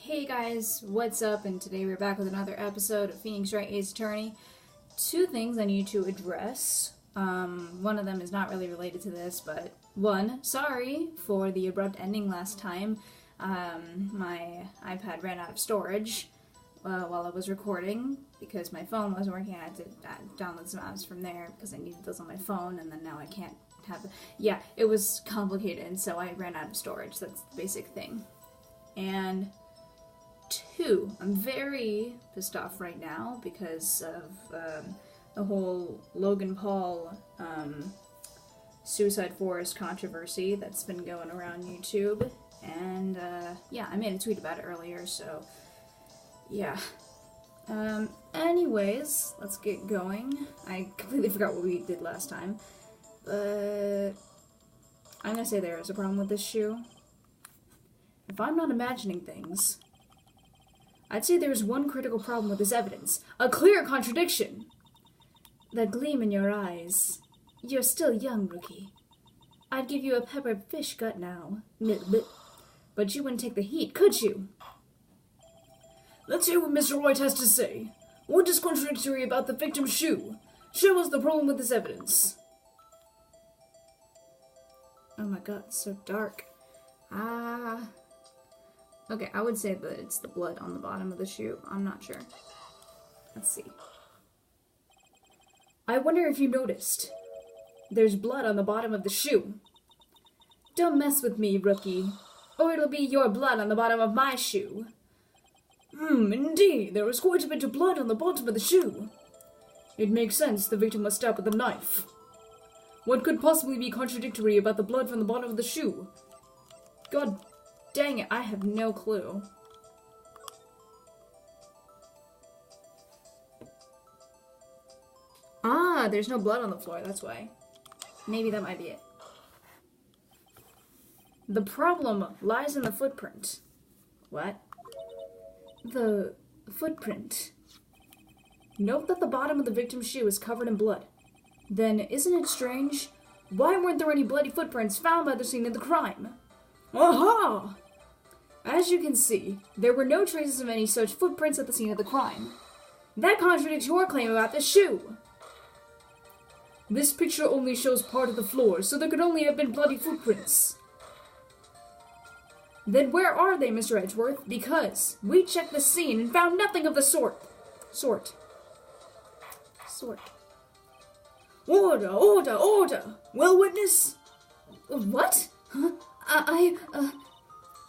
Hey guys, what's up? And today we're back with another episode of Phoenix Wright Ace Attorney. Two things I need to address. One of them is not really related to this, but one, sorry for the abrupt ending last time. My iPad ran out of storage while I was recording because my phone wasn't working. I had to download some apps from there because I needed those on my phone, and then now I can't have it. Yeah, it was complicated, and so I ran out of storage. That's the basic thing. And two, I'm very pissed off right now because of the whole Logan Paul Suicide Forest controversy that's been going around YouTube. And yeah, I made a tweet about it earlier, so yeah. Anyways, let's get going. I completely forgot what we did last time, but I'm gonna say there is a problem with this shoe. If I'm not imagining things, I'd say there's one critical problem with this evidence. A clear contradiction! That gleam in your eyes. You're still young, rookie. I'd give you a peppered fish gut now. But you wouldn't take the heat, could you? Let's hear what Mr. Wright has to say. What is contradictory about the victim's shoe? Show us the problem with this evidence. Oh my god, it's so dark. Okay, I would say that it's the blood on the bottom of the shoe. I'm not sure. Let's see. I wonder if you noticed. There's blood on the bottom of the shoe. Don't mess with me, rookie, or it'll be your blood on the bottom of my shoe. Indeed, there was quite a bit of blood on the bottom of the shoe. It makes sense the victim was stabbed with a knife. What could possibly be contradictory about the blood from the bottom of the shoe? God dang it, I have no clue. There's no blood on the floor, that's why. Maybe that might be it. The problem lies in the footprint. What? The footprint. Note that the bottom of the victim's shoe is covered in blood. Then, isn't it strange? Why weren't there any bloody footprints found by the scene of the crime? Aha! As you can see, there were no traces of any such footprints at the scene of the crime. That contradicts your claim about the shoe. This picture only shows part of the floor, so there could only have been bloody footprints. Then where are they, Mr. Edgeworth? Because we checked the scene and found nothing of the sort. Order, order, order! Well, witness? What? Huh?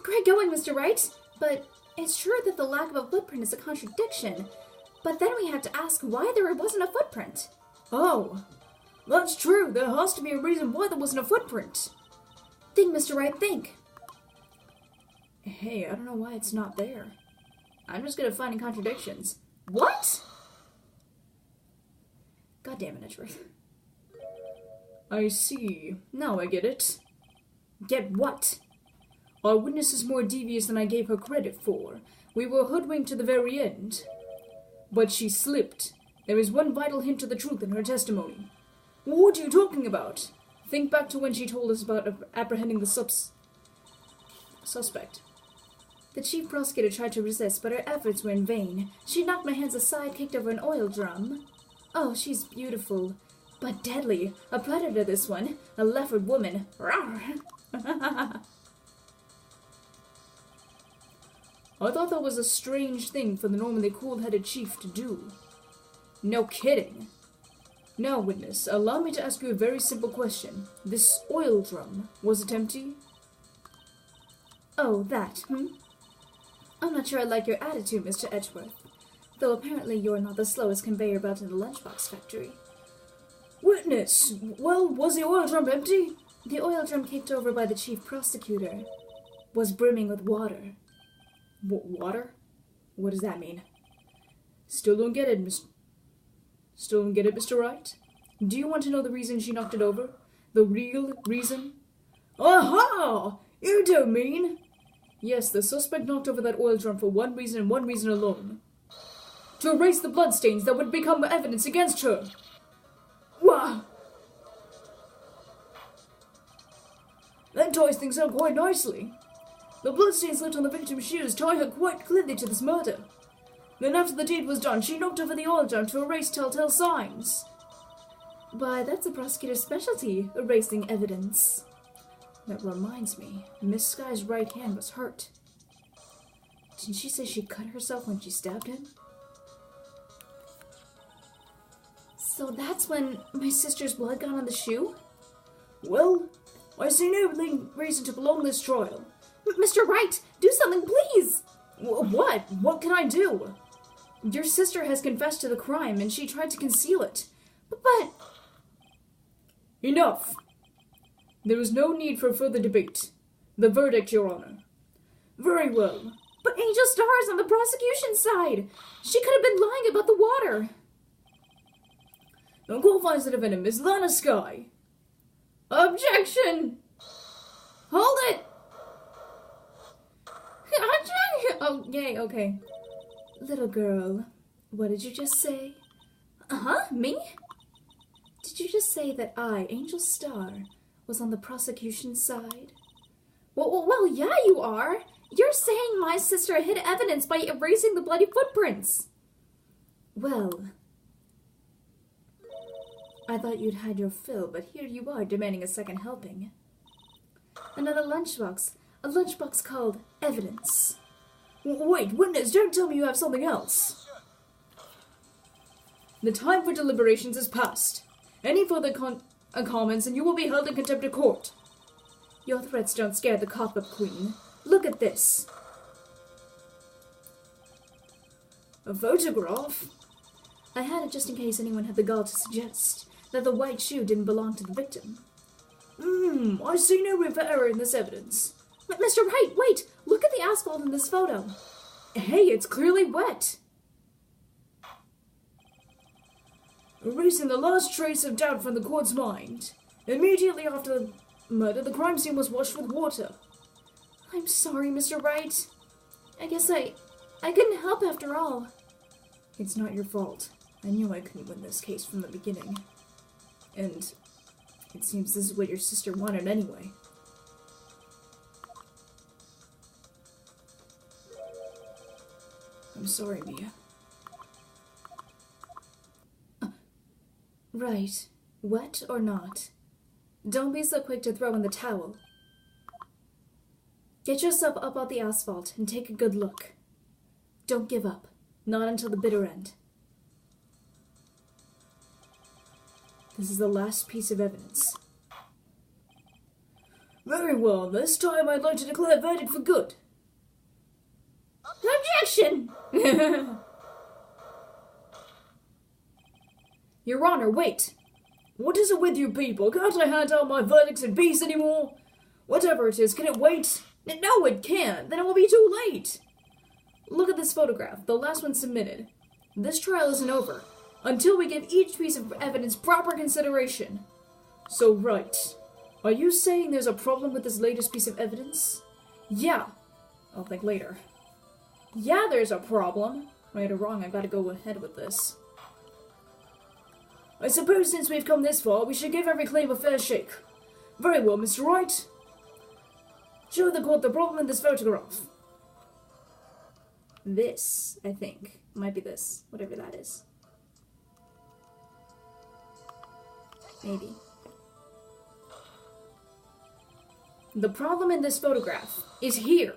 Great going, Mr. Wright. But it's true that the lack of a footprint is a contradiction. But then we have to ask why there wasn't a footprint. Oh, that's true. There has to be a reason why there wasn't a footprint. Think, Mr. Wright, think. Hey, I don't know why it's not there. I'm just good at finding contradictions. What? God damn it, Edgeworth. I see. Now I get it. Get what? Our witness is more devious than I gave her credit for. We were hoodwinked to the very end. But she slipped. There is one vital hint to the truth in her testimony. What are you talking about? Think back to when she told us about apprehending the suspect. The chief prosecutor tried to resist, but her efforts were in vain. She knocked my hands aside, kicked over an oil drum. Oh, she's beautiful. But deadly. A predator, this one. A leopard woman. I thought that was a strange thing for the normally cool-headed chief to do. No kidding. Now, witness, allow me to ask you a very simple question. This oil drum, was it empty? Oh, that, I'm not sure I like your attitude, Mr. Edgeworth. Though apparently you're not the slowest conveyor belt in the lunchbox factory. Witness! Well, was the oil drum empty? The oil drum kicked over by the chief prosecutor was brimming with water. Water? What does that mean? Still don't get it, Mr. Wright? Do you want to know the reason she knocked it over? The real reason? Aha! You don't mean? Yes, the suspect knocked over that oil drum for one reason and one reason alone. To erase the bloodstains that would become evidence against her. Wow! That ties things up quite nicely. The bloodstains left on the victim's shoes tie her quite clearly to this murder. Then after the deed was done, she knocked over the oil jar to erase telltale signs. Why, that's a prosecutor's specialty, erasing evidence. That reminds me, Miss Sky's right hand was hurt. Didn't she say she cut herself when she stabbed him? So that's when my sister's blood got on the shoe? Well, I see no reason to prolong this trial. Mr. Wright, do something, please! What? What can I do? Your sister has confessed to the crime, and she tried to conceal it. But... Enough! There is no need for further debate. The verdict, Your Honor. Very well. But Angel Star's on the prosecution side! She could have been lying about the water! The court finds the defendant, Miss Lana Sky. Objection! Hold it! Oh, yay, okay. Little girl, what did you just say? Me? Did you just say that I, Angel Star, was on the prosecution side? Well, yeah, you are. You're saying my sister hid evidence by erasing the bloody footprints. Well, I thought you'd had your fill, but here you are demanding a second helping. Another lunchbox. A lunchbox called evidence. Wait, witness, don't tell me you have something else. The time for deliberations is past. Any further comments and you will be held in contempt of court. Your threats don't scare the cock-up queen. Look at this. A photograph? I had it just in case anyone had the gall to suggest that the white shoe didn't belong to the victim. I see no room for error in this evidence. But Mr. Wright, wait! Look at the asphalt in this photo. Hey, it's clearly wet. Erasing the last trace of doubt from the court's mind. Immediately after the murder, the crime scene was washed with water. I'm sorry, Mr. Wright. I guess I couldn't help after all. It's not your fault. I knew I couldn't win this case from the beginning. And it seems this is what your sister wanted anyway. I'm sorry, Mia. Right. Wet or not? Don't be so quick to throw in the towel. Get yourself up on the asphalt and take a good look. Don't give up. Not until the bitter end. This is the last piece of evidence. Very well, this time I'd like to declare a verdict for good. Objection! Your Honor, wait! What is it with you people? Can't I hand out my verdicts in peace anymore? Whatever it is, can it wait? No, it can't. Then it will be too late. Look at this photograph, the last one submitted. This trial isn't over until we give each piece of evidence proper consideration. So, right. Are you saying there's a problem with this latest piece of evidence? Yeah. I'll think later. Yeah, there's a problem. Right or wrong, I gotta go ahead with this. I suppose since we've come this far, we should give every claim a fair shake. Very well, Mr. Wright. Show the court the problem in this photograph. This, I think. Might be this. Whatever that is. Maybe. The problem in this photograph is here.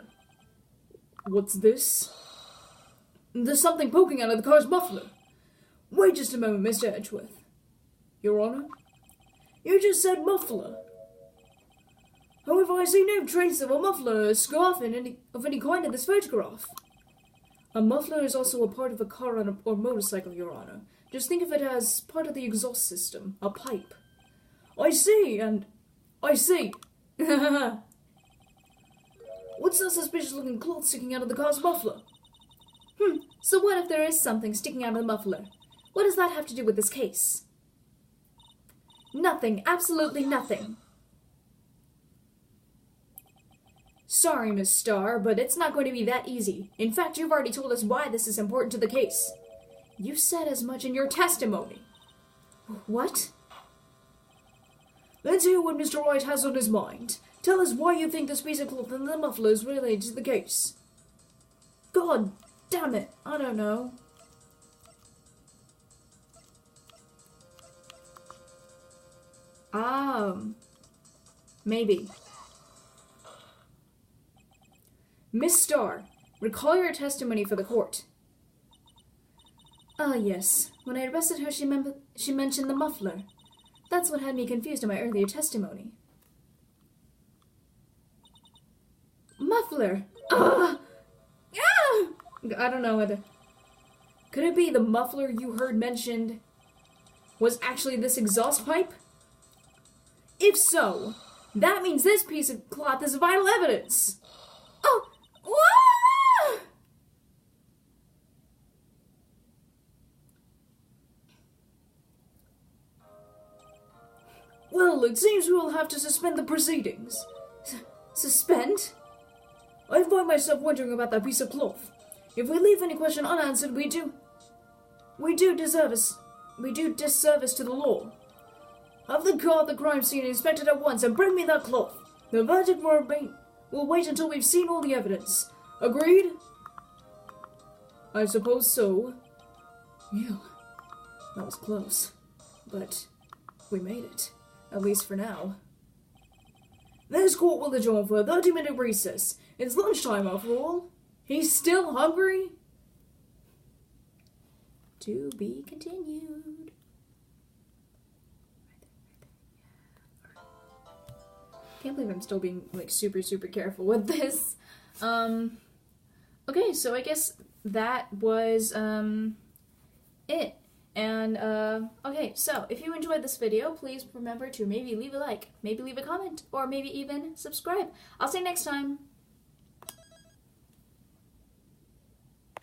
What's this? There's something poking out of the car's muffler. Wait just a moment, Mr. Edgeworth. Your Honor? You just said muffler. However, I see no trace of a muffler or scarf of any kind in this photograph. A muffler is also a part of a car or motorcycle, Your Honor. Just think of it as part of the exhaust system, a pipe. I see, and I see. What's that suspicious-looking cloth sticking out of the car's muffler? So what if there is something sticking out of the muffler? What does that have to do with this case? Nothing. Absolutely nothing. Sorry, Miss Starr, but it's not going to be that easy. In fact, you've already told us why this is important to the case. You said as much in your testimony. What? Let's hear what Mr. Wright has on his mind. Tell us why you think this piece of cloth and the muffler is related to the case. God damn it, I don't know. Maybe. Miss Starr, recall your testimony for the court. Ah, yes. When I arrested her, she mentioned the muffler. That's what had me confused in my earlier testimony. Muffler! Ah! Ah! I don't know whether... Could it be the muffler you heard mentioned was actually this exhaust pipe? If so, that means this piece of cloth is vital evidence. Oh! Wah! Well, it seems we will have to suspend the proceedings. Suspend? I find myself wondering about that piece of cloth. If we leave any question unanswered, we do disservice to the law. Have the car at the crime scene inspected at once and bring me that cloth. The verdict will wait until we've seen all the evidence. Agreed? I suppose so. Phew. That was close. But we made it. At least for now. This court will adjourn for a 30-minute recess. It's lunchtime after all. He's still hungry? To be continued. Can't believe I'm still being like super careful with this. Okay, so I guess that was it. And okay, so if you enjoyed this video, please remember to maybe leave a like, maybe leave a comment, or maybe even subscribe. I'll see you next time.